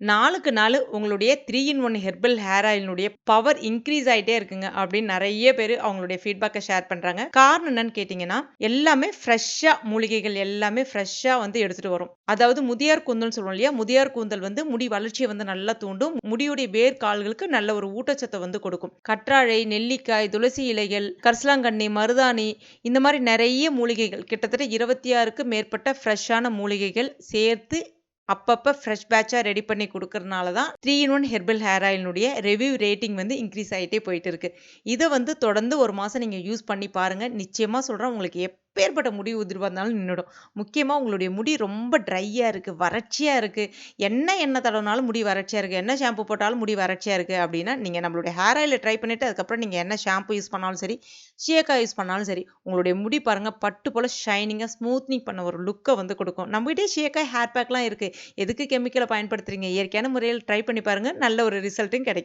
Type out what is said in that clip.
நாளுக்கு நாள் உங்களுடைய 3 இன் 1 ஹெர்பல் ஹேர் ஆயிலினுடைய பவர் இன்க்ரீஸ் ஆயிட்டே இருக்குங்க அப்படின்னு நிறைய பேர் அவங்களுடைய ஃபீட்பேக்கை ஷேர் பண்றாங்க. காரணம் என்னன்னு கேட்டீங்கன்னா, எல்லாமே ஃப்ரெஷ்ஷா மூலிகைகள் எல்லாமே ஃப்ரெஷ்ஷா வந்து எடுத்துட்டு வரும். அதாவது முதியார் கூந்தல்னு சொல்லுவோம் இல்லையா? முதியார் கூந்தல் வந்து முடி வளர்ச்சியை வந்து நல்லா தூண்டும். முடியுடைய வேர் கால்களுக்கு நல்ல ஒரு ஊட்டச்சத்தை வந்து கொடுக்கும். கற்றாழை, நெல்லிக்காய், துளசி இலைகள், கரிசலாங்கண்ணி, மருதாணி இந்த மாதிரி நிறைய மூலிகைகள் கிட்டத்தட்ட 26க்கு மேற்பட்ட ஃப்ரெஷ்ஷான மூலிகைகள் சேர்த்து அப்பப்போ ஃப்ரெஷ் பேட்சாக ரெடி பண்ணி கொடுக்கறனால தான் 3 இன் 1 ஹெர்பல் ஹேர் ஆயிலினுடைய ரிவ்யூ ரேட்டிங் வந்து இன்க்ரீஸ் ஆகிட்டே போயிட்டு இருக்கு. இதை வந்து தொடர்ந்து ஒரு மாதம் நீங்கள் யூஸ் பண்ணி பாருங்கள். நிச்சயமாக சொல்கிறேன், உங்களுக்கு எப்பேற்பட்ட முடி உதிர்வாக இருந்தாலும் நின்றுடும். முக்கியமாக உங்களுடைய முடி ரொம்ப ட்ரையாக இருக்குது, வறட்சியாக இருக்குது, எண்ணெய் தடவினாலும் முடி வறட்சியாக இருக்குது, என்ன ஷாம்பு போட்டாலும் முடி வறட்சியாக இருக்குது அப்படின்னா, நீங்கள் நம்மளுடைய ஹேர் ஆயிலை ட்ரை பண்ணிவிட்டு அதுக்கப்புறம் நீங்கள் என்ன ஷாம்பு யூஸ் பண்ணாலும் சரி, சீயக்காய் யூஸ் பண்ணாலும் சரி, உங்களுடைய முடி பாருங்கள் பட்டு போல் ஷைனிங்காக ஸ்மூத்னிங் பண்ண ஒரு லுக்கை வந்து கொடுக்கும். நம்மகிட்டே சீயக்காய் ஹேர் பேக்லாம் இருக்குது. எதுக்கு கெமிக்கலை பயன்படுத்துறீங்க? இயற்கையான முறையில் ட்ரை பண்ணி பாருங்கள், நல்ல ஒரு ரிசல்ட்டும் கிடைக்கும்.